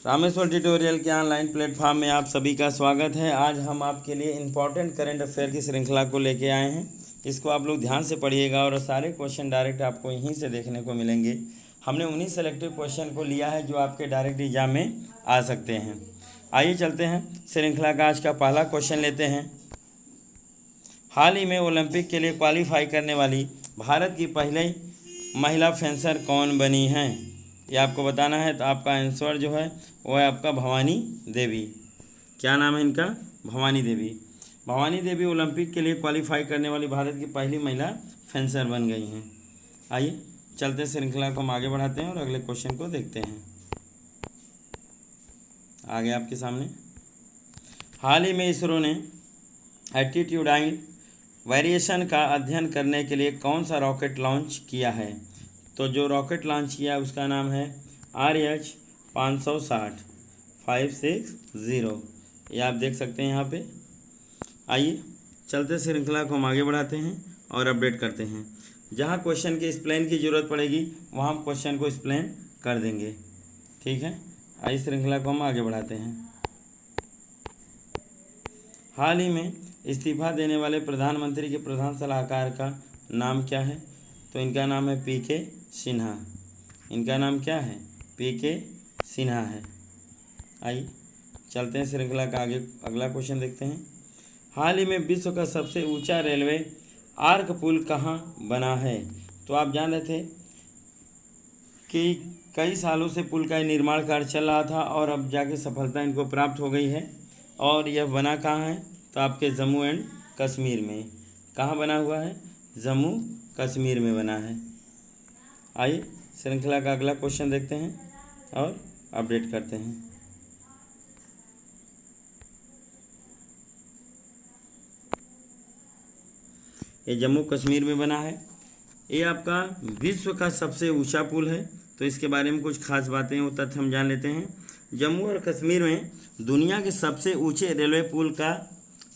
Rameshwar tutorial के online platform में आप सभी का स्वागत है। आज हम आपके लिए इम्पोर्टेंट करंट अफेयर की श्रृंखला को लेके आए हैं। इसको आप लोग ध्यान से पढ़िएगा और सारे क्वेश्चन डायरेक्ट आपको यहीं से देखने को मिलेंगे। हमने 19 सेलेक्टिव क्वेश्चन को लिया है जो आपके डायरेक्ट एग्जाम में आ सकते हैं। आइए चलते हैं, श्रृंखला का आज का पहला क्वेश्चन लेते हैं। हाल ही में ओलंपिक के लिए क्वालिफाई करने वाली भारत की पहली महिला फेंसर कौन बनी हैं, ये आपको बताना है। तो आपका आंसर जो है वो है आपका भवानी देवी। क्या नाम है इनका? भवानी देवी। भवानी देवी ओलंपिक के लिए क्वालिफाई करने वाली भारत की पहली महिला फेंसर बन गई हैं। आइए चलते श्रृंखला को हम आगे बढ़ाते हैं और अगले क्वेश्चन को देखते हैं। आगे आपके सामने, हाल ही में इसरो ने एल्टीट्यूडाइन वेरिएशन का अध्ययन करने के लिए कौन सा रॉकेट लॉन्च किया है? तो जो रॉकेट लॉन्च किया उसका नाम है RH-560। ये आप देख सकते हैं यहाँ पे। आइए चलते श्रृंखला को हम आगे बढ़ाते हैं और अपडेट करते हैं। जहाँ क्वेश्चन के एक्सप्लेन की ज़रूरत पड़ेगी वहाँ हम क्वेश्चन को एक्सप्लेन कर देंगे, ठीक है। आइए श्रृंखला को हम आगे बढ़ाते हैं। हाल ही में इस्तीफा देने वाले प्रधानमंत्री के प्रधान सलाहकार का नाम क्या है? तो इनका नाम है PK सिन्हा। इनका नाम क्या है? PK सिन्हा है। आइए चलते हैं श्रृंखला का आगे अगला क्वेश्चन देखते हैं। हाल ही में विश्व का सबसे ऊंचा रेलवे आर्क पुल कहाँ बना है? तो आप जान रहे थे कि कई सालों से पुल का निर्माण कार्य चल रहा था और अब जाके सफलता इनको प्राप्त हो गई है। और यह बना कहाँ है? तो आपके जम्मू एंड कश्मीर में। कहाँ बना हुआ है? जम्मू कश्मीर में बना है। आइए श्रृंखला का अगला क्वेश्चन देखते हैं और अपडेट करते हैं। ये जम्मू कश्मीर में बना है। ये आपका विश्व का सबसे ऊंचा पुल है। तो इसके बारे में कुछ खास बातें वो तथ्य हम जान लेते हैं। जम्मू और कश्मीर में दुनिया के सबसे ऊंचे रेलवे पुल का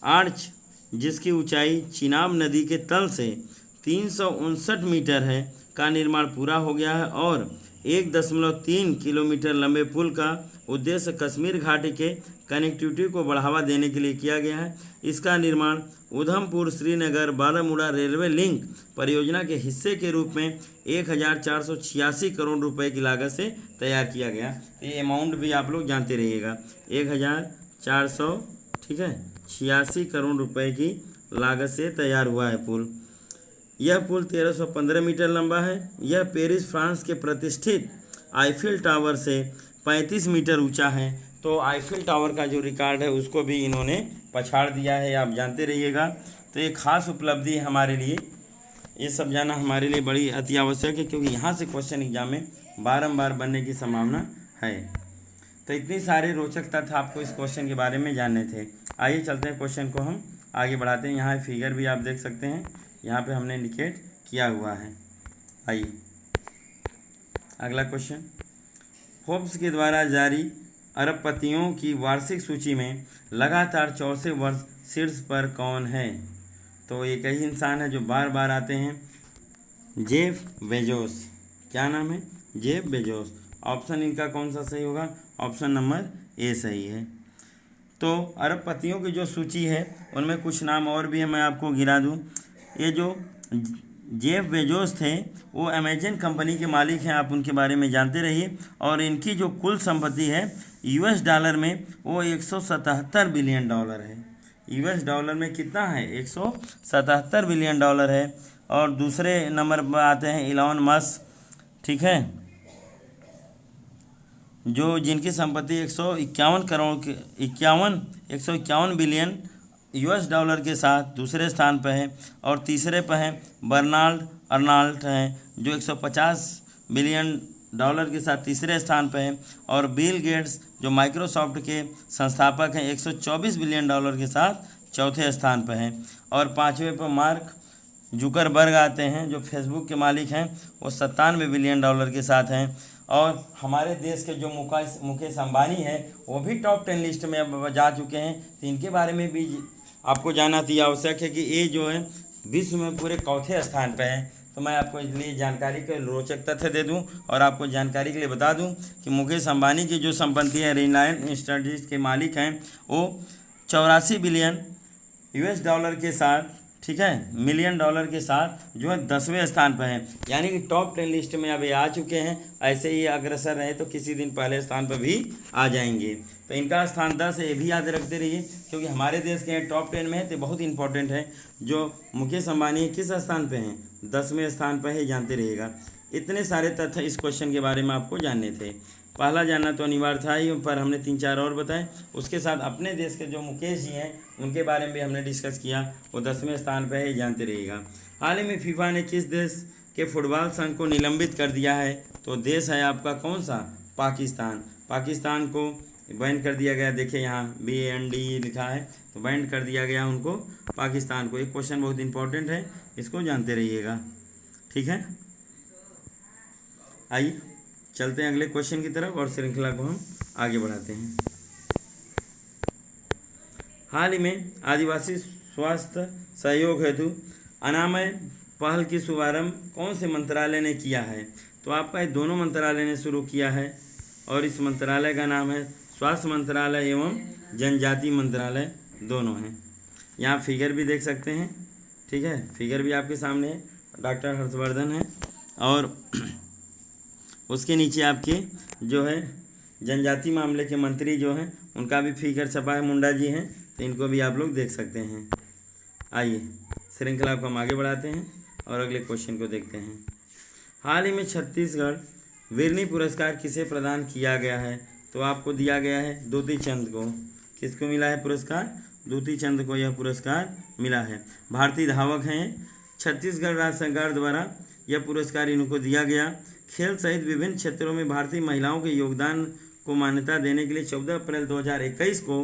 आर्च, जिसकी ऊंचाई चिनाब नदी के तल से 359 मीटर है, का निर्माण पूरा हो गया है। और 1.3 किलोमीटर लंबे पुल का उद्देश्य कश्मीर घाटी के कनेक्टिविटी को बढ़ावा देने के लिए किया गया है। इसका निर्माण उधमपुर श्रीनगर बारामूला रेलवे लिंक परियोजना के हिस्से के रूप में 1486 करोड़ रुपए की लागत से तैयार किया गया। ये अमाउंट भी आप लोग जानते रहिएगा। 1400 ठीक है 86 करोड़ रुपए की लागत से तैयार हुआ है पुल। यह पुल 1315 मीटर लंबा है। यह पेरिस फ्रांस के प्रतिष्ठित आईफिल टावर से 35 मीटर ऊंचा है। तो आईफिल टावर का जो रिकॉर्ड है उसको भी इन्होंने पछाड़ दिया है, आप जानते रहिएगा। तो ये खास उपलब्धि है हमारे लिए। ये सब जानना हमारे लिए बड़ी अति आवश्यक है, क्योंकि यहाँ से क्वेश्चन एग्जाम में बारंबार बनने की संभावना है। तो इतनी सारे रोचक तथ्य आपको इस क्वेश्चन के बारे में जानने थे। आइए चलते हैं, क्वेश्चन को हम आगे बढ़ाते हैं। यहाँ फिगर भी आप देख सकते हैं, यहाँ पे हमने इंडिकेट किया हुआ है। आइए अगला क्वेश्चन, फोर्ब्स के द्वारा जारी अरबपतियों की वार्षिक सूची में लगातार 4वें वर्ष शीर्ष पर कौन है? तो एक ही इंसान है जो बार बार आते हैं, जेफ बेजोस। क्या नाम है? Jeff Bezos. ऑप्शन इनका कौन सा सही होगा? ऑप्शन नंबर ए सही है। तो अरबपतियों की जो सूची है उनमें कुछ नाम और भी है, मैं आपको गिरा दूं। ये जो जेफ बेजोस थे वो अमेजन कंपनी के मालिक हैं, आप उनके बारे में जानते रहिए। और इनकी जो कुल संपत्ति है US डॉलर में वो $177 बिलियन है। US डॉलर में कितना है? $177 बिलियन है। और दूसरे नंबर पर आते हैं इलॉन मस्क, ठीक है, जो जिनकी संपत्ति 151 बिलियन US डॉलर के साथ दूसरे स्थान पर है। और तीसरे पर हैं बर्नार्ड अर्नाल्ड हैं, जो 150 बिलियन डॉलर के साथ तीसरे स्थान पर हैं। और बिल गेट्स जो माइक्रोसॉफ्ट के संस्थापक हैं 124 बिलियन डॉलर के साथ चौथे स्थान पर हैं। और पाँचवें पर मार्क जुकरबर्ग आते हैं, जो फेसबुक के मालिक हैं, वो 97 बिलियन डॉलर के साथ हैं। और हमारे देश के जो मुकेश अंबानी है वो भी टॉप 10 लिस्ट में अब जा चुके हैं। तो इनके बारे में भी आपको जानना तो आवश्यक है कि ये जो है विश्व में पूरे चौथे स्थान पर है। तो मैं आपको इसलिए जानकारी के रोचक तथ्य दे दूं और आपको जानकारी के लिए बता दूं कि मुकेश अंबानी की जो संपत्ति है, रिलायंस इंडस्ट्रीज के मालिक हैं, वो 84 बिलियन US डॉलर के साथ, ठीक है, मिलियन डॉलर के साथ जो है 10वें स्थान पर हैं, यानी कि टॉप 10 लिस्ट में अभी आ चुके हैं। ऐसे ही अग्रसर रहे तो किसी दिन पहले स्थान पर भी आ जाएंगे। तो इनका स्थान 10 है, ये भी याद रखते रहिए, क्योंकि हमारे देश के टॉप 10 में है तो बहुत इंपॉर्टेंट है। जो मुकेश अंबानी किस स्थान पर हैं, 10वें स्थान पर है, जानते रहिएगा। इतने सारे तथ्य इस क्वेश्चन के बारे में आपको जानने थे। पहला जानना तो अनिवार्य था ही, पर हमने 3-4 और बताए। उसके साथ अपने देश के जो मुकेश जी हैं उनके बारे में भी हमने डिस्कस किया, वो 10वें स्थान पर है, जानते रहिएगा। हाल ही में फीफा ने किस देश के फुटबॉल संघ को निलंबित कर दिया है? तो देश है आपका कौन सा? पाकिस्तान। पाकिस्तान को बैन कर दिया गया। देखिए यहाँ BAND लिखा है, तो बैन कर दिया गया उनको, पाकिस्तान को। एक क्वेश्चन बहुत इंपॉर्टेंट है, इसको जानते रहिएगा, ठीक है। आइए चलते हैं अगले क्वेश्चन की तरफ और श्रृंखला को हम आगे बढ़ाते हैं। हाल ही में आदिवासी स्वास्थ्य सहयोग हेतु अनामय पहल की शुभारंभ कौन से मंत्रालय ने किया है? तो आपका ये दोनों मंत्रालय ने शुरू किया है, और इस मंत्रालय का नाम है स्वास्थ्य मंत्रालय एवं जनजाति मंत्रालय, दोनों हैं। यहाँ फिगर भी देख सकते हैं, ठीक है, फिगर भी आपके सामने है, डॉक्टर हर्षवर्धन है, और उसके नीचे आपके जो है जनजाति मामले के मंत्री जो हैं उनका भी फिगर छपा है, मुंडा जी हैं, तो इनको भी आप लोग देख सकते हैं। आइए श्रृंखला को हम आगे बढ़ाते हैं और अगले क्वेश्चन को देखते हैं। हाल ही में छत्तीसगढ़ वीरनी पुरस्कार किसे प्रदान किया गया है? तो आपको दिया गया है दूती चंद को। किसको मिला है पुरस्कार? दूती चंद को यह पुरस्कार मिला है। भारतीय धावक हैं, छत्तीसगढ़ राज्य सरकार द्वारा यह पुरस्कार इनको दिया गया। खेल सहित विभिन्न क्षेत्रों में भारतीय महिलाओं के योगदान को मान्यता देने के लिए 14 अप्रैल 2021 को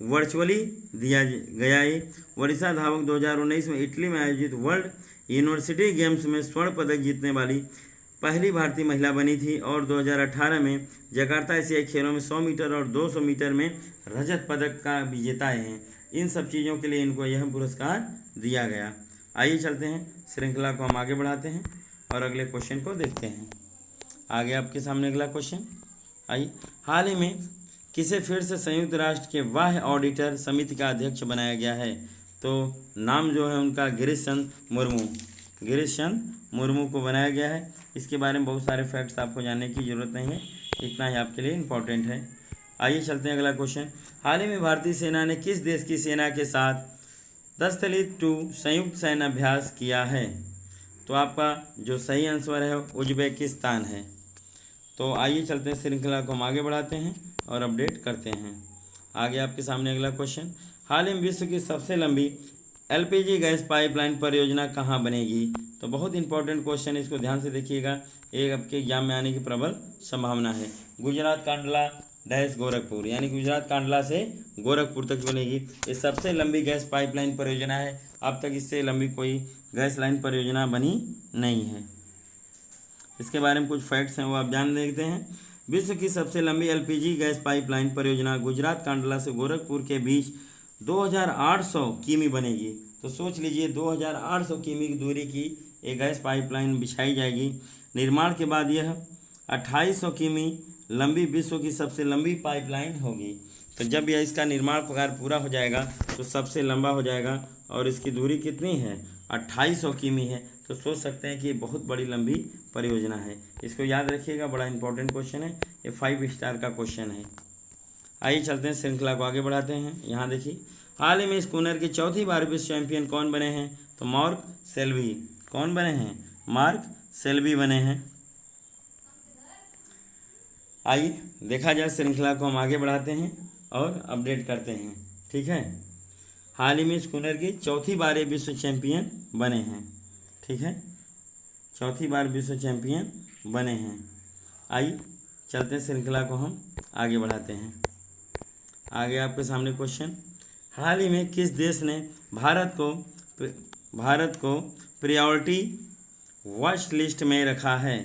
वर्चुअली दिया गया है। ओडिशा धावक 2019 में इटली में आयोजित वर्ल्ड यूनिवर्सिटी गेम्स में स्वर्ण पदक जीतने वाली पहली भारतीय महिला बनी थी, और 2018 में जकार्ता एशियाई खेलों में 100 मीटर और 200 मीटर में रजत पदक का विजेता हैं। इन सब चीज़ों के लिए इनको यह पुरस्कार दिया गया। आइए चलते हैं, श्रृंखला को हम आगे बढ़ाते हैं और अगले क्वेश्चन को देखते हैं। आगे आपके सामने अगला क्वेश्चन। आइए, हाल ही में किसे फिर से संयुक्त राष्ट्र के बाह्य ऑडिटर समिति का अध्यक्ष बनाया गया है? तो नाम जो है उनका गिरीश चंद्र मुर्मू को बनाया गया है। इसके बारे में बहुत सारे फैक्ट्स आपको जानने की जरूरत नहीं है, इतना ही आपके लिए इम्पोर्टेंट है। आइए चलते हैं अगला क्वेश्चन। हाल ही में भारतीय सेना ने किस देश की सेना के साथ दस्तलित 2 संयुक्त सैन्य अभ्यास किया है? तो आपका जो सही आंसर है उज्बेकिस्तान है। तो आइए चलते हैं, श्रृंखला को हम आगे बढ़ाते हैं और अपडेट करते हैं। आगे आपके सामने अगला क्वेश्चन। हाल ही में विश्व की सबसे लंबी LPG गैस पाइपलाइन परियोजना कहाँ बनेगी? तो बहुत इंपॉर्टेंट क्वेश्चन है, इसको ध्यान से देखिएगा, एक आपके एग्जाम में आने की प्रबल संभावना है। गुजरात कांडला गोरखपुर, यानी गुजरात कांडला से गोरखपुर तक बनेगी। ये सबसे लंबी गैस पाइपलाइन परियोजना है। अब तक इससे लंबी कोई गैस लाइन परियोजना बनी नहीं है। इसके बारे में कुछ फैक्ट्स हैं, वो आप जान देखते हैं। विश्व की सबसे लंबी LPG गैस पाइपलाइन परियोजना गुजरात कांडला से गोरखपुर के बीच 2800 किमी बनेगी। तो सोच लीजिए 2800 किमी की दूरी की एक गैस पाइपलाइन बिछाई जाएगी। निर्माण के बाद यह 2800 किमी लंबी विश्व की सबसे लंबी पाइपलाइन होगी। तो जब यह इसका निर्माण कार्य पूरा हो जाएगा तो सबसे लंबा हो जाएगा, और इसकी दूरी कितनी है? 2800 किमी है। तो सोच सकते हैं कि ये बहुत बड़ी लंबी परियोजना है। इसको याद रखिएगा, बड़ा इंपॉर्टेंट क्वेश्चन है, ये 5 स्टार का क्वेश्चन है। आइए चलते हैं, श्रृंखला को आगे बढ़ाते हैं। यहाँ देखिए, हाल ही में स्कूनर की चौथी बार विश्व चैंपियन कौन बने हैं? तो मार्क सेल्वी। कौन बने हैं? मार्क सेल्वी बने हैं। आइए देखा जाए, श्रृंखला को हम आगे बढ़ाते हैं और अपडेट करते हैं, ठीक है। हाल ही में स्कूनर की चौथी बार ये विश्व चैंपियन बने हैं, ठीक है, चौथी बार विश्व चैंपियन बने हैं। आइए चलते हैं, श्रृंखला को हम आगे बढ़ाते हैं। आगे आपके सामने क्वेश्चन। हाल ही में किस देश ने भारत को प्रायोरिटी वॉच लिस्ट में रखा है?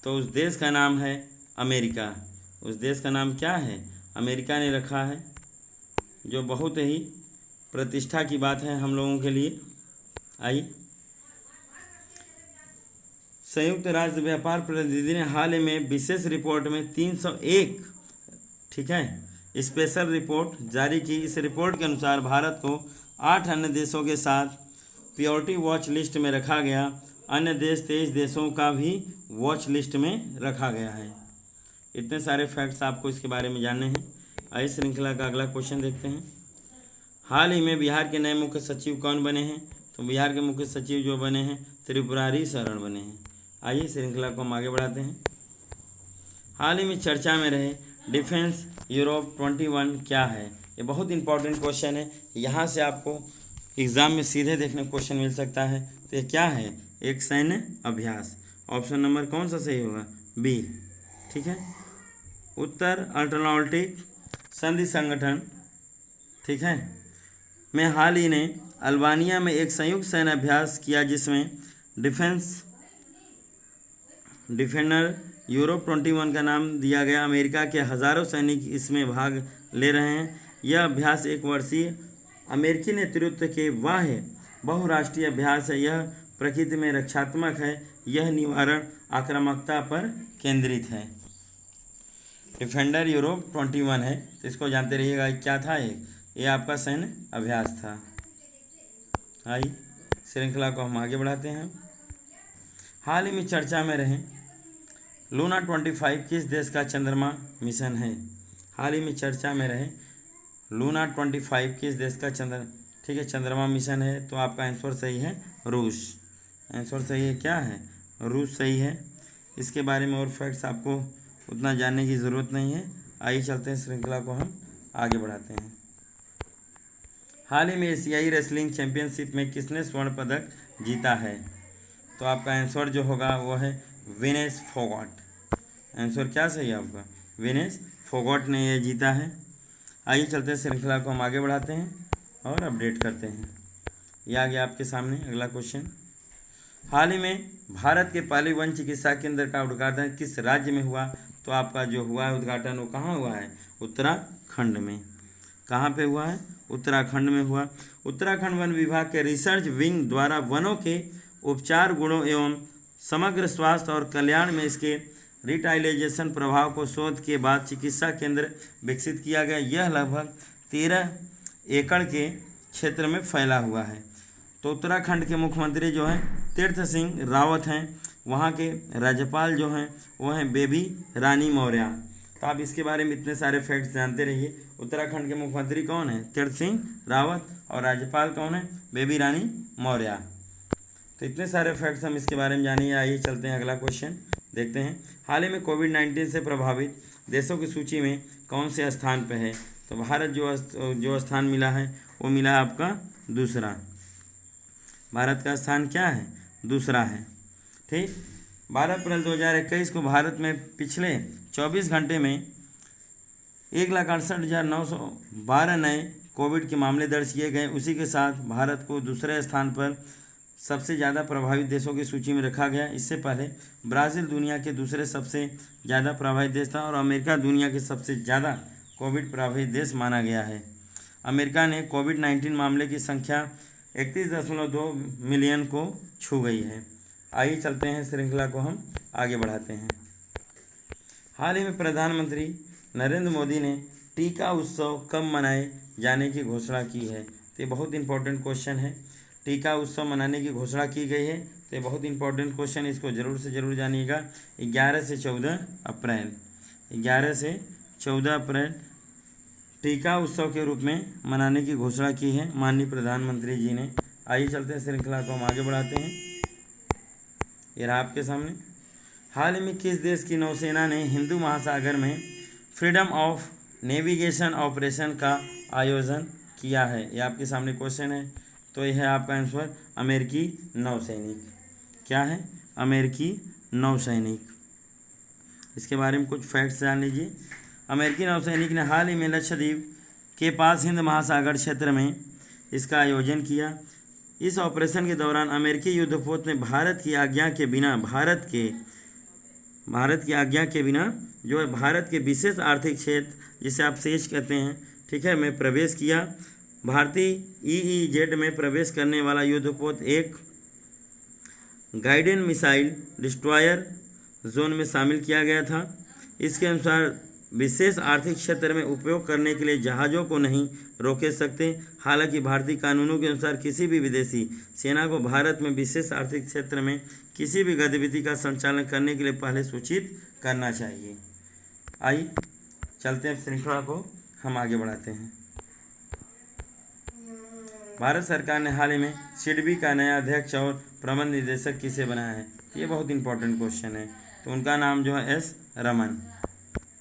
तो उस देश का नाम है अमेरिका। उस देश का नाम क्या है? अमेरिका ने रखा है, जो बहुत ही प्रतिष्ठा की बात है हम लोगों के लिए। आइए संयुक्त राष्ट्र व्यापार प्रतिनिधि ने हाल ही में विशेष रिपोर्ट में 301, ठीक है, स्पेशल रिपोर्ट जारी की। इस रिपोर्ट के अनुसार भारत को 8 अन्य देशों के साथ प्योरिटी वॉच लिस्ट में रखा गया। अन्य देश 23 देशों का भी वॉच लिस्ट में रखा गया है। इतने सारे फैक्ट्स आपको इसके बारे में जानने हैं। आइए श्रृंखला का अगला क्वेश्चन देखते हैं। हाल ही में बिहार के नए मुख्य सचिव कौन बने हैं? तो बिहार के मुख्य सचिव जो बने हैं त्रिपुरारी शरण बने हैं। आइए श्रृंखला को हम आगे बढ़ाते हैं। हाल ही में चर्चा में रहे डिफेंस यूरोप 21 क्या है? ये बहुत इंपॉर्टेंट क्वेश्चन है। यहाँ से आपको एग्जाम में सीधे देखने क्वेश्चन मिल सकता है। तो ये क्या है? एक सैन्य अभ्यास। ऑप्शन नंबर कौन सा सही होगा? बी, ठीक है। उत्तर अटलांटिक संधि संगठन, ठीक है, में हाल ही ने अल्बानिया में एक संयुक्त सैन्य अभ्यास किया जिसमें डिफेंडर यूरोप 21 का नाम दिया गया। अमेरिका के हज़ारों सैनिक इसमें भाग ले रहे हैं। यह अभ्यास 1 वर्षीय अमेरिकी नेतृत्व के बाह्य बहुराष्ट्रीय अभ्यास है। यह प्रकृति में रक्षात्मक है। यह निवारण आक्रामकता पर केंद्रित है। डिफेंडर यूरोप 21 है, तो इसको जानते रहिएगा क्या था। ये आपका सैन्य अभ्यास था। आइए श्रृंखला को हम आगे बढ़ाते हैं। हाल ही में चर्चा में रहे लूना 25 किस देश का चंद्रमा मिशन है? हाल ही में चर्चा में रहे लूना 25 किस देश का चंद्रमा मिशन है? तो आपका आंसर सही है रूस। आंसर सही है क्या है? रूस सही है। इसके बारे में और फैक्ट्स आपको उतना जानने की ज़रूरत नहीं है। आइए चलते हैं, श्रृंखला को हम आगे बढ़ाते हैं। हाल ही में एशियाई रेसलिंग चैंपियनशिप में किसने स्वर्ण पदक जीता है? तो आपका आंसर जो होगा वो है विनेश फोगाट। आंसर क्या सही है आपका? विनेश फोगाट ने यह जीता है। आइए चलते हैं, श्रृंखला को हम आगे बढ़ाते हैं और अपडेट करते हैं। ये आ गया आपके सामने अगला क्वेश्चन। हाल ही में भारत के पहले वन चिकित्सा केंद्र का उद्घाटन किस राज्य में हुआ? तो आपका जो हुआ है उद्घाटन वो कहाँ हुआ है? उत्तराखंड में। कहाँ पे हुआ है? उत्तराखंड में हुआ। उत्तराखंड वन विभाग के रिसर्च विंग द्वारा वनों के उपचार गुणों एवं समग्र स्वास्थ्य और कल्याण में इसके रिटाइलाइजेशन प्रभाव को शोध के बाद चिकित्सा केंद्र विकसित किया गया। यह लगभग 13 एकड़ के क्षेत्र में फैला हुआ है। तो उत्तराखंड के मुख्यमंत्री जो हैं तीर्थ सिंह रावत हैं। वहाँ के राज्यपाल जो हैं वो हैं बेबी रानी मौर्य। तो आप इसके बारे में इतने सारे फैक्ट्स जानते रहिए। उत्तराखंड के मुख्यमंत्री कौन है? तीर्थ सिंह रावत। और राज्यपाल कौन है? बेबी रानी मौर्य। तो इतने सारे फैक्ट्स हम इसके बारे में जानिए। आइए चलते हैं, अगला क्वेश्चन देखते हैं। हाल ही में कोविड-19 से प्रभावित देशों की सूची में कौन से स्थान पे है? तो भारत जो स्थान मिला है वो मिला है आपका दूसरा। भारत का स्थान क्या है? दूसरा है, ठीक। 12 अप्रैल 2021 को भारत में पिछले 24 घंटे में 1,68,912 नए कोविड के मामले दर्ज किए गए। उसी के साथ भारत को दूसरे स्थान पर सबसे ज़्यादा प्रभावित देशों की सूची में रखा गया। इससे पहले ब्राज़ील दुनिया के दूसरे सबसे ज़्यादा प्रभावित देश था और अमेरिका दुनिया के सबसे ज़्यादा कोविड प्रभावित देश माना गया है। अमेरिका ने कोविड-19 मामले की संख्या 31.2 मिलियन को छू गई है। आइए चलते हैं, श्रृंखला को हम आगे बढ़ाते हैं। हाल ही में प्रधानमंत्री नरेंद्र मोदी ने टीका उत्सव कब मनाए जाने की घोषणा की है? तो ये बहुत इंपॉर्टेंट क्वेश्चन है। टीका उत्सव मनाने की घोषणा की गई है, तो ये बहुत इंपॉर्टेंट क्वेश्चन, इसको ज़रूर से ज़रूर जानिएगा। 11 से 14 अप्रैल 11 से 14 अप्रैल टीका उत्सव के रूप में मनाने की घोषणा की है माननीय प्रधानमंत्री जी ने। आइए चलते हैं, श्रृंखला को हम आगे बढ़ाते हैं। ये रहा आपके सामने। हाल ही में किस देश की नौसेना ने हिंदू महासागर में फ्रीडम ऑफ नेविगेशन ऑपरेशन का आयोजन किया है? ये आपके सामने क्वेश्चन है। तो यह है आपका आंसर अमेरिकी नौसैनिक। क्या है? अमेरिकी नौसैनिक। इसके बारे में कुछ फैक्ट्स जान लीजिए। अमेरिकी नौसैनिक ने हाल ही में लक्षद्वीप के पास हिंद महासागर क्षेत्र में इसका आयोजन किया। इस ऑपरेशन के दौरान अमेरिकी युद्धपोत ने भारत की आज्ञा के बिना जो है भारत के विशेष आर्थिक क्षेत्र, जिसे आप सेज कहते हैं, ठीक है, में प्रवेश किया। भारतीय EEZ में प्रवेश करने वाला युद्धपोत एक गाइडेड मिसाइल डिस्ट्रॉयर जोन में शामिल किया गया था। इसके अनुसार विशेष आर्थिक क्षेत्र में उपयोग करने के लिए जहाज़ों को नहीं रोके सकते। हालांकि भारतीय कानूनों के अनुसार किसी भी विदेशी सेना को भारत में विशेष आर्थिक क्षेत्र में किसी भी गतिविधि का संचालन करने के लिए पहले सूचित करना चाहिए। आइए चलते हैं, श्रृंखला को हम आगे बढ़ाते हैं। भारत सरकार ने हाल ही में सिडबी का नया अध्यक्ष और प्रबंध निदेशक किसे बनाया है? ये बहुत इंपॉर्टेंट क्वेश्चन है। तो उनका नाम जो है एस रमन।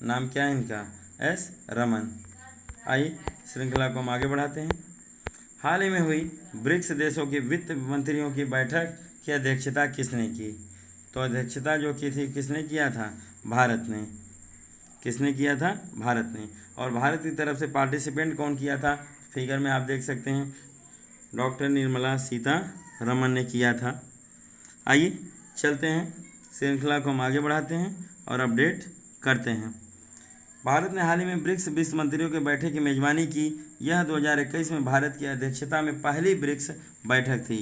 नाम क्या है इनका? एस रमन। आइए श्रृंखला को हम आगे बढ़ाते हैं। हाल ही में हुई ब्रिक्स देशों के वित्त मंत्रियों की बैठक की अध्यक्षता किसने की? तो अध्यक्षता जो की थी किसने किया था? भारत ने। किसने किया था? भारत ने। और भारत की तरफ से पार्टिसिपेंट कौन किया था? फिगर में आप देख सकते हैं, डॉक्टर निर्मला सीतारमण ने किया था। आइए चलते हैं, श्रृंखला को हम आगे बढ़ाते हैं और अपडेट करते हैं। भारत ने हाल ही में ब्रिक्स विश्व मंत्रियों के बैठक की मेजबानी की। यह 2021 में भारत की अध्यक्षता में पहली ब्रिक्स बैठक थी।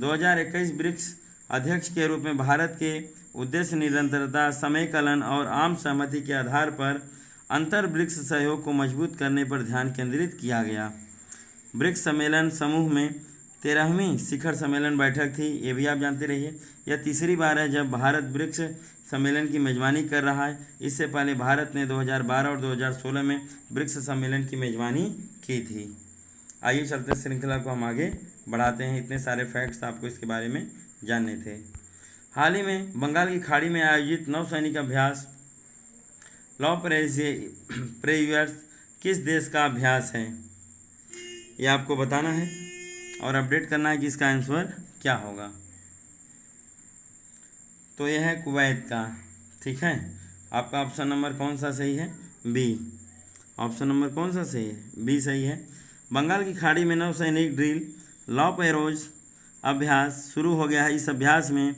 2021 ब्रिक्स अध्यक्ष के रूप में भारत के उद्देश्य निरंतरता, समयकलन और आम सहमति के आधार पर अंतर ब्रिक्स सहयोग को मजबूत करने पर ध्यान केंद्रित किया गया। ब्रिक्स सम्मेलन समूह में 13वीं शिखर सम्मेलन बैठक थी। ये भी आप जानते रहिए। यह तीसरी बार है जब भारत ब्रिक्स सम्मेलन की मेजबानी कर रहा है। इससे पहले भारत ने 2012 और 2016 में ब्रिक्स सम्मेलन की मेजबानी की थी। आइए चलते हैं, श्रृंखला को हम आगे बढ़ाते हैं। इतने सारे फैक्ट्स आपको इसके बारे में जानने थे। हाल ही में बंगाल की खाड़ी में आयोजित नौसैनिक अभ्यास लॉ प्रेयर्स किस देश का अभ्यास है? ये आपको बताना है और अपडेट करना है कि इसका आंसर क्या होगा। तो यह है कुवैत का। ठीक है, आपका ऑप्शन नंबर कौन सा सही है? बी। ऑप्शन नंबर कौन सा सही है? बी सही है। बंगाल की खाड़ी में नौसैनिक ड्रिल लॉ पेरोज अभ्यास शुरू हो गया है। इस अभ्यास में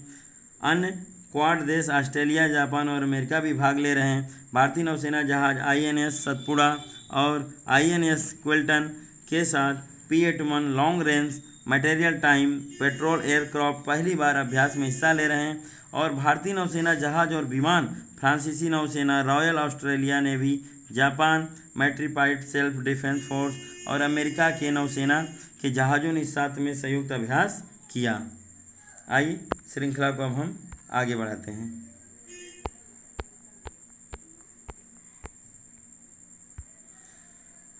अन्य क्वाड देश ऑस्ट्रेलिया, जापान और अमेरिका भी भाग ले रहे हैं। भारतीय नौसेना जहाज INS सतपुड़ा और INS क्विल्टन के साथ P-81 long range material time petrol aircraft पहली बार अभ्यास में हिस्सा ले रहे हैं। और भारतीय नौसेना जहाज और विमान, फ्रांसीसी नौसेना, रॉयल ऑस्ट्रेलिया नेवी, जापान मैट्रीपाइड सेल्फ डिफेंस फोर्स और अमेरिका के नौसेना के जहाज़ों ने इस साथ में संयुक्त अभ्यास किया। आइए श्रृंखला को अब हम आगे बढ़ाते हैं।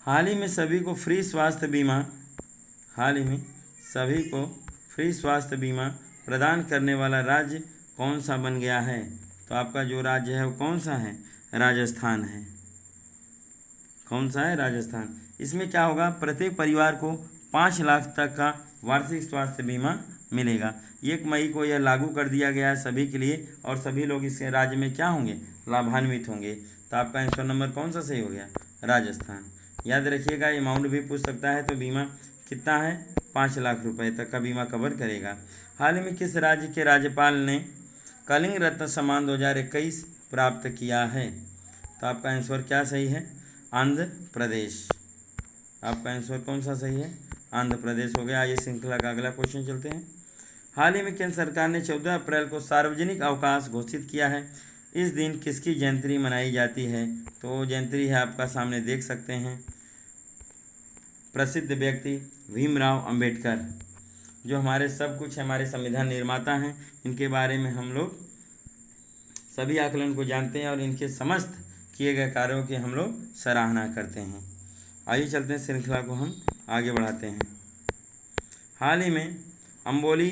हाल ही में सभी को फ्री स्वास्थ्य बीमा प्रदान करने वाला राज्य कौन सा बन गया है? तो आपका जो राज्य है वो कौन सा है? राजस्थान है। कौन सा है? राजस्थान। इसमें क्या होगा? प्रत्येक परिवार को 5 लाख तक का वार्षिक स्वास्थ्य बीमा मिलेगा। 1 मई को यह लागू कर दिया गया है सभी के लिए और सभी लोग इस राज्य में क्या होंगे? लाभान्वित होंगे। तो आपका आंसर नंबर कौन सा सही हो गया? राजस्थान। याद रखिएगा, अमाउंट भी पूछ सकता है। तो बीमा कितना है? 5 लाख रुपए तक का बीमा कवर करेगा। हाल ही में किस राज्य के राज्यपाल ने कलिंग रत्न सम्मान 2021 प्राप्त किया है? तो आपका आंसर क्या सही है? आंध्र प्रदेश। आपका आंसर कौन सा सही है? आंध्र प्रदेश हो गया। आइए श्रृंखला का अगला क्वेश्चन चलते हैं। हाल ही में केंद्र सरकार ने 14 अप्रैल को सार्वजनिक अवकाश घोषित किया है। इस दिन किसकी जयंती मनाई जाती है? तो जयंती है आपका सामने देख सकते हैं, प्रसिद्ध व्यक्ति भीमराव अंबेडकर, जो हमारे सब कुछ हमारे संविधान निर्माता हैं। इनके बारे में हम लोग सभी आकलन को जानते हैं और इनके समस्त किए गए कार्यों की हम लोग सराहना करते हैं। आइए चलते हैं, श्रृंखला को हम आगे बढ़ाते हैं। हाल ही में अम्बोली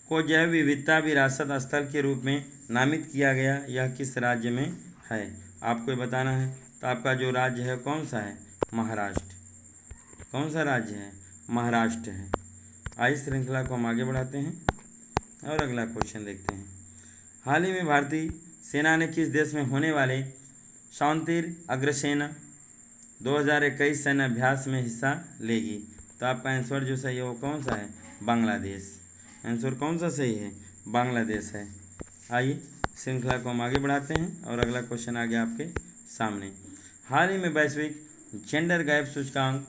को जैव विविधता विरासत स्थल के रूप में नामित किया गया। यह किस राज्य में है? आपको बताना है। तो आपका जो राज्य है कौन सा है? महाराष्ट्र। कौन सा राज्य है? महाराष्ट्र है। आइए श्रृंखला को हम आगे बढ़ाते हैं और अगला क्वेश्चन देखते हैं। हाल ही में भारतीय सेना ने किस देश में होने वाले शांतिर अग्रसेना 2021 सैन्य अभ्यास में हिस्सा लेगी? तो आपका आंसर जो सही है वो कौन सा है? बांग्लादेश। आंसर कौन सा सही है? बांग्लादेश है। आइए श्रृंखला को हम आगे बढ़ाते हैं और अगला क्वेश्चन आ गया आपके सामने। हाल ही में वैश्विक जेंडर गैप सूचकांक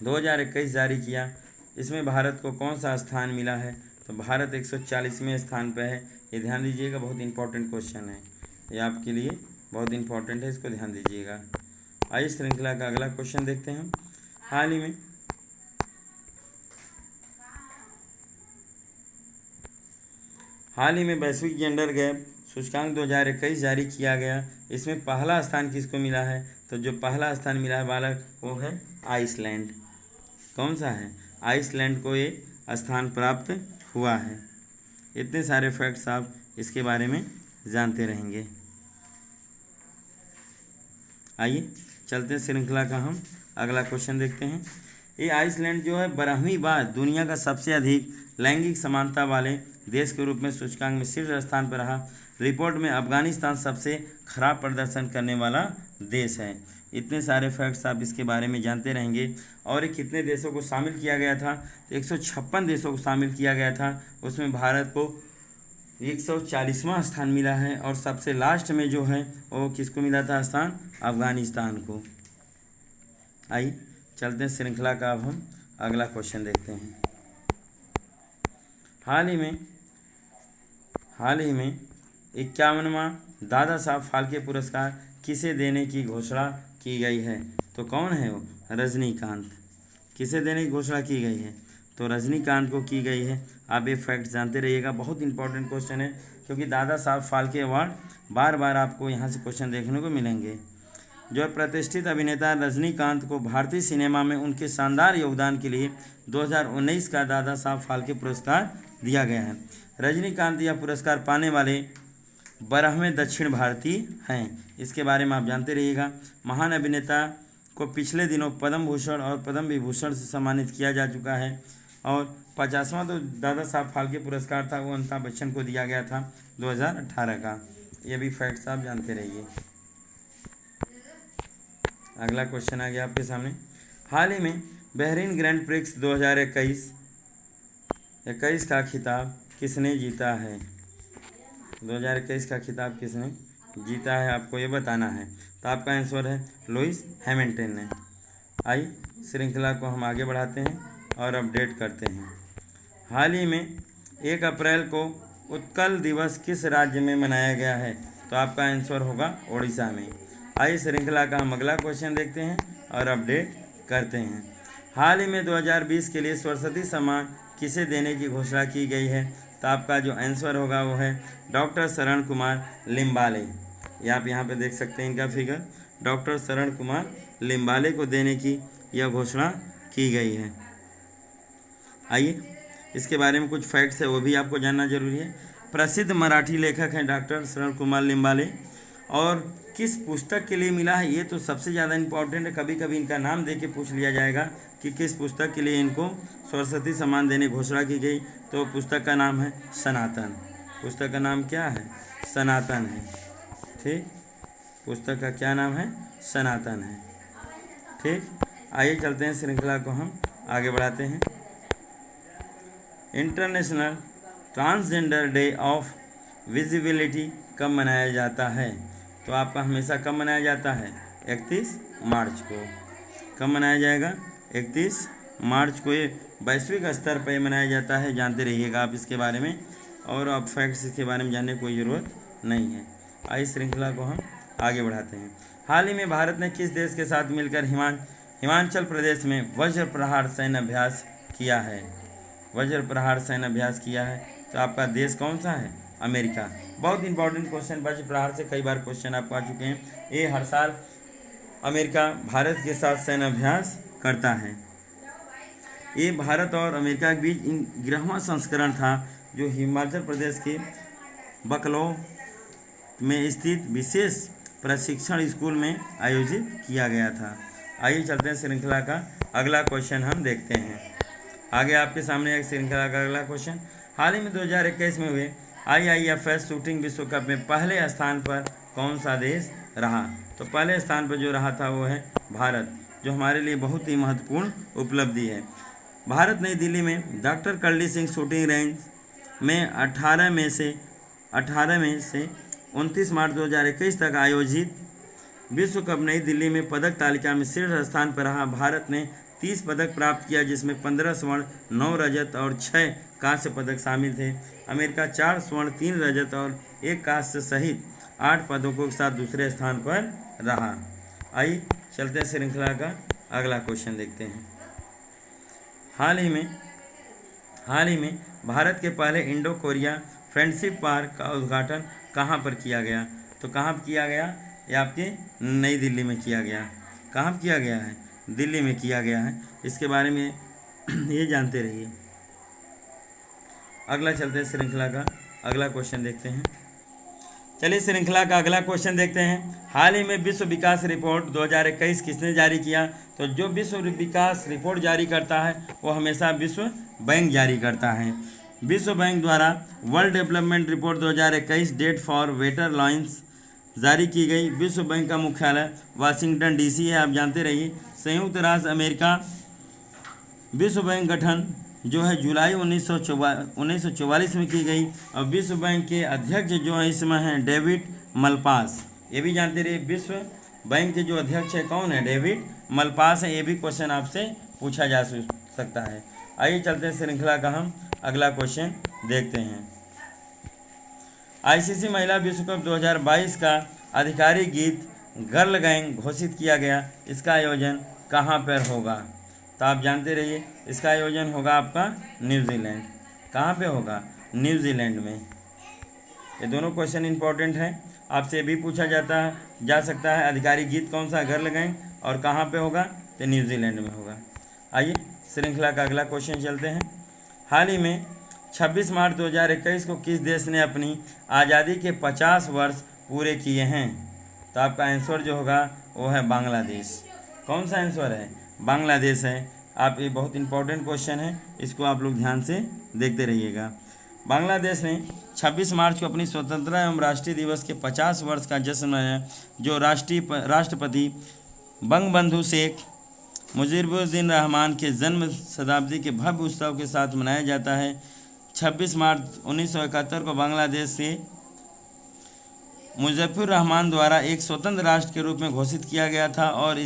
2021 जारी किया। इसमें भारत को कौन सा स्थान मिला है? तो भारत 140वें स्थान पर है। ये ध्यान दीजिएगा, बहुत इंपॉर्टेंट क्वेश्चन है, ये आपके लिए बहुत इंपॉर्टेंट है, इसको ध्यान दीजिएगा। आइए श्रृंखला का अगला क्वेश्चन देखते हैं हम। हाल ही में वैश्विक जेंडर गैप सूचकांक 2021 जारी किया गया। इसमें पहला स्थान किसको मिला है? तो जो पहला स्थान मिला है बालक वो है आइसलैंड। कौन सा है? आइसलैंड को ये स्थान प्राप्त हुआ है। इतने सारे फैक्ट्स आप इसके बारे में जानते रहेंगे। आइए चलते हैं श्रृंखला का हम अगला क्वेश्चन देखते हैं। ये आइसलैंड जो है 12वीं बार दुनिया का सबसे अधिक लैंगिक समानता वाले देश के रूप में सूचकांक में शीर्ष स्थान पर रहा। रिपोर्ट में अफगानिस्तान सबसे खराब प्रदर्शन करने वाला देश है। इतने सारे फैक्ट्स आप इसके बारे में जानते रहेंगे। और ये कितने देशों को शामिल किया गया था? तो 156 देशों को शामिल किया गया था। उसमें भारत को 140वां स्थान मिला है। और सबसे लास्ट में जो है वो किसको मिला था स्थान? अफगानिस्तान को। आइए चलते हैं श्रृंखला का अब हम अगला क्वेश्चन देखते हैं। हाल ही में 51वां दादा साहब फाल्के पुरस्कार किसे देने की घोषणा की गई है? तो कौन है वो? रजनीकांत। किसे देने की घोषणा की गई है? तो रजनीकांत को की गई है। आप ये फैक्ट जानते रहिएगा, बहुत इंपॉर्टेंट क्वेश्चन है, क्योंकि दादा साहब फाल्के अवार्ड बार बार आपको यहाँ से क्वेश्चन देखने को मिलेंगे। जो है प्रतिष्ठित अभिनेता रजनीकांत को भारतीय सिनेमा में उनके शानदार योगदान के लिए 2019 का दादा साहब फाल्के पुरस्कार दिया गया है। रजनीकांत यह पुरस्कार पाने वाले 12वें दक्षिण भारतीय हैं। इसके बारे में आप जानते रहिएगा। महान अभिनेता को पिछले दिनों पद्म भूषण और पद्म विभूषण से सम्मानित किया जा चुका है। और 50वां तो दादा साहब फाल्के पुरस्कार था, वो अमिताभ बच्चन को दिया गया था 2018 का। ये भी फैक्ट्स आप जानते रहिए। अगला क्वेश्चन आ गया आपके सामने। हाल ही में बहरीन ग्रैंड प्रिक्स 2021 का खिताब किसने जीता है? 2021 का खिताब किसने जीता है आपको ये बताना है। तो आपका आंसर है लुइस हैमिल्टन ने। आइए श्रृंखला को हम आगे बढ़ाते हैं और अपडेट करते हैं। हाल ही में 1 अप्रैल को उत्कल दिवस किस राज्य में मनाया गया है? तो आपका आंसर होगा ओडिशा में। आइए श्रृंखला का हम अगला क्वेश्चन देखते हैं और अपडेट करते हैं। हाल ही में 2020 के लिए सरस्वती सम्मान किसे देने की घोषणा की गई है? तो आपका जो आंसर होगा वो है डॉक्टर शरण कुमार लिम्बाले। ये आप यहाँ पे देख सकते हैं इनका फिगर। डॉक्टर शरण कुमार लिम्बाले को देने की यह घोषणा की गई है। आइए इसके बारे में कुछ फैक्ट्स है वो भी आपको जानना जरूरी है। प्रसिद्ध मराठी लेखक हैं डॉक्टर शरण कुमार लिम्बाले। और किस पुस्तक के लिए मिला है ये तो सबसे ज़्यादा इम्पोर्टेंट है। कभी कभी इनका नाम दे के पूछ लिया जाएगा कि किस पुस्तक के लिए इनको सरस्वती सम्मान देने घोषणा की गई। तो पुस्तक का नाम है सनातन। पुस्तक का नाम क्या है? सनातन है। ठीक, पुस्तक का क्या नाम है? सनातन है। ठीक, आइए चलते हैं श्रृंखला को हम आगे बढ़ाते हैं। International transgender day of visibility कब मनाया जाता है? तो आपका हमेशा कब मनाया जाता है? 31 मार्च को। कब मनाया जाएगा? 31 मार्च को। ये वैश्विक स्तर पर मनाया जाता है, जानते रहिएगा आप इसके बारे में। और अब फैक्ट्स इसके बारे में जानने की कोई ज़रूरत नहीं है। आइए श्रृंखला को हम आगे बढ़ाते हैं। हाल ही में भारत ने किस देश के साथ मिलकर हिमाचल प्रदेश में वज्र प्रहार सैन्य अभ्यास किया है? वज्र प्रहार सैन्य अभ्यास किया है। तो आपका देश कौन सा है? अमेरिका। बहुत इंपॉर्टेंट क्वेश्चन, वज्र प्रहार से कई बार क्वेश्चन आपको आ चुके हैं। ये हर साल अमेरिका भारत के साथ सैन्य अभ्यास करता है। ये भारत और अमेरिका के बीच 11वां संस्करण था, जो हिमाचल प्रदेश के बकलो में स्थित विशेष प्रशिक्षण स्कूल में आयोजित किया गया था। आइए चलते हैं श्रृंखला का अगला क्वेश्चन हम देखते हैं। आगे आपके सामने एक श्रृंखला का अगला क्वेश्चन। हाल ही में 2021 में हुए IIFF शूटिंग विश्व कप में पहले स्थान पर कौन सा देश रहा? तो पहले स्थान पर जो रहा था वो है भारत, जो हमारे लिए बहुत ही महत्वपूर्ण उपलब्धि है। भारत नई दिल्ली में डॉक्टर करली सिंह शूटिंग रेंज में 18 में से 29 मार्च 2021 तक आयोजित विश्व कप नई दिल्ली में पदक तालिका में शीर्ष स्थान पर रहा। भारत ने 30 पदक प्राप्त किया, जिसमें 15 स्वर्ण, 9 रजत और 6 कांस्य पदक शामिल थे। अमेरिका 4 स्वर्ण, 3 रजत और 1 कांस्य सहित 8 पदकों के साथ दूसरे स्थान पर रहा। आइए चलते हैं श्रृंखला का अगला क्वेश्चन देखते हैं। हाल ही में भारत के पहले इंडो कोरिया फ्रेंडशिप पार्क का उद्घाटन कहाँ पर किया गया? तो कहाँ पर किया गया? ये आपके नई दिल्ली में किया गया। कहाँ पर किया गया है? दिल्ली में किया गया है। इसके बारे में ये जानते रहिए। अगला चलते हैं श्रृंखला का अगला क्वेश्चन देखते हैं। चलिए श्रृंखला का अगला क्वेश्चन देखते हैं। हाल ही में विश्व विकास रिपोर्ट 2021 किसने जारी किया? तो जो विश्व विकास रिपोर्ट जारी करता है वो हमेशा विश्व बैंक जारी करता है। विश्व बैंक द्वारा world development report 2021 data for better lives जारी की गई। विश्व बैंक का मुख्यालय वाशिंगटन DC है, आप जानते रहिए। संयुक्त राष्ट्र अमेरिका विश्व बैंक गठन जो है जुलाई 1944 में की गई। और विश्व बैंक के अध्यक्ष जो है इसमें हैं डेविड मलपास। ये भी जानते रहिए, विश्व बैंक के जो अध्यक्ष है कौन है? डेविड मलपास है। ये भी क्वेश्चन आपसे पूछा जा सकता है। आइए चलते हैं श्रृंखला का हम अगला क्वेश्चन देखते हैं। ICC महिला विश्व कप 2022 का आधिकारिक गीत गर्ल गैंग घोषित किया गया। इसका आयोजन कहाँ पर होगा? तो आप जानते रहिए, इसका आयोजन होगा आपका न्यूजीलैंड। कहाँ पे होगा? न्यूजीलैंड में। ये दोनों क्वेश्चन इंपॉर्टेंट हैं, आपसे भी पूछा जा सकता है आधिकारिक गीत कौन सा गर्ल गैंग और कहाँ पे होगा? तो न्यूजीलैंड में होगा। आइए श्रृंखला का अगला क्वेश्चन चलते हैं। हाल ही में 26 मार्च 2021 को किस देश ने अपनी आज़ादी के 50 वर्ष पूरे किए हैं? तो आपका आंसर जो होगा वो है बांग्लादेश। कौन सा आंसर है? बांग्लादेश है। आप ये बहुत इंपॉर्टेंट क्वेश्चन है, इसको आप लोग ध्यान से देखते रहिएगा। बांग्लादेश ने 26 मार्च को अपनी स्वतंत्रता एवं राष्ट्रीय दिवस के 50 वर्ष का जश्न मनाया, जो राष्ट्रपति बंगबंधु शेख मुजीबुर रहमान के जन्म शताब्दी के भव्य उत्सव के साथ मनाया जाता है। 26 मार्च 1971 को बांग्लादेश से मुजफ्फर रहमान द्वारा एक स्वतंत्र राष्ट्र के रूप में घोषित किया गया था और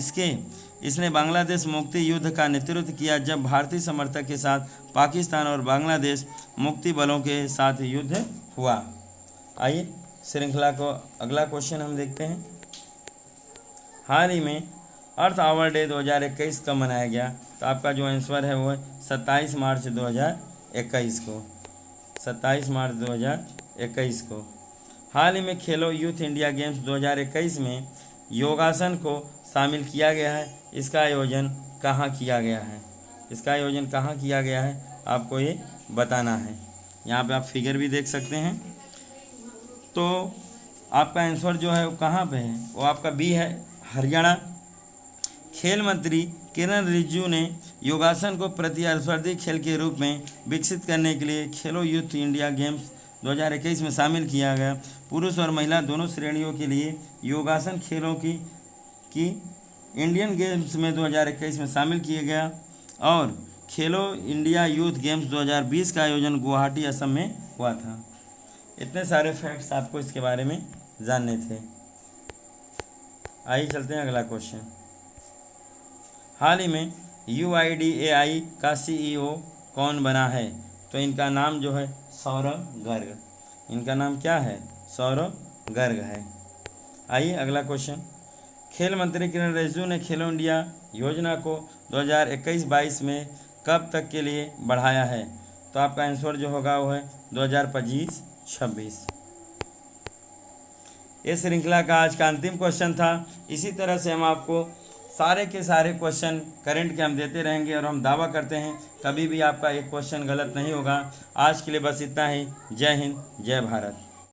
इसने बांग्लादेश मुक्ति युद्ध का नेतृत्व किया, जब भारतीय समर्थक के साथ पाकिस्तान और बांग्लादेश मुक्ति बलों के साथ युद्ध हुआ। आइए श्रृंखला को अगला क्वेश्चन हम देखते हैं। हाल ही में अर्थ आवर डे 2021 कब मनाया गया? तो आपका जो आंसर है वो है 27 मार्च 2021 को। 27 मार्च 2021 को। हाल ही में खेलो यूथ इंडिया गेम्स 2021 में योगासन को शामिल किया गया है। इसका आयोजन कहाँ किया गया है? इसका आयोजन कहाँ किया गया है आपको ये बताना है। यहाँ पे आप फिगर भी देख सकते हैं। तो आपका आंसर जो है वो कहाँ पे है? वो आपका बी है, हरियाणा। खेल मंत्री किरण रिजिजू ने योगासन को प्रतिस्पर्धी खेल के रूप में विकसित करने के लिए खेलो यूथ इंडिया गेम्स 2021 में शामिल किया गया। पुरुष और महिला दोनों श्रेणियों के लिए योगासन खेलों की इंडियन गेम्स में 2021 में शामिल किया गया और खेलो इंडिया यूथ गेम्स 2020 का आयोजन गुवाहाटी असम में हुआ था। इतने सारे फैक्ट्स आपको इसके बारे में जानने थे। आइए चलते हैं अगला क्वेश्चन। हाल ही में UIDAI का CEO कौन बना है? तो इनका नाम जो है सौरभ गर्ग। इनका नाम क्या है? सौरभ गर्ग है। आइए अगला क्वेश्चन। खेल मंत्री किरण रिजिजू ने खेलो इंडिया योजना को 2021-22 में कब तक के लिए बढ़ाया है? तो आपका आंसर जो होगा वो है 2025-26। ये श्रृंखला का आज का अंतिम क्वेश्चन था। इसी तरह से हम आपको सारे के सारे क्वेश्चन करंट के हम देते रहेंगे और हम दावा करते हैं कभी भी आपका एक क्वेश्चन गलत नहीं होगा। आज के लिए बस इतना ही। जय हिंद, जय भारत।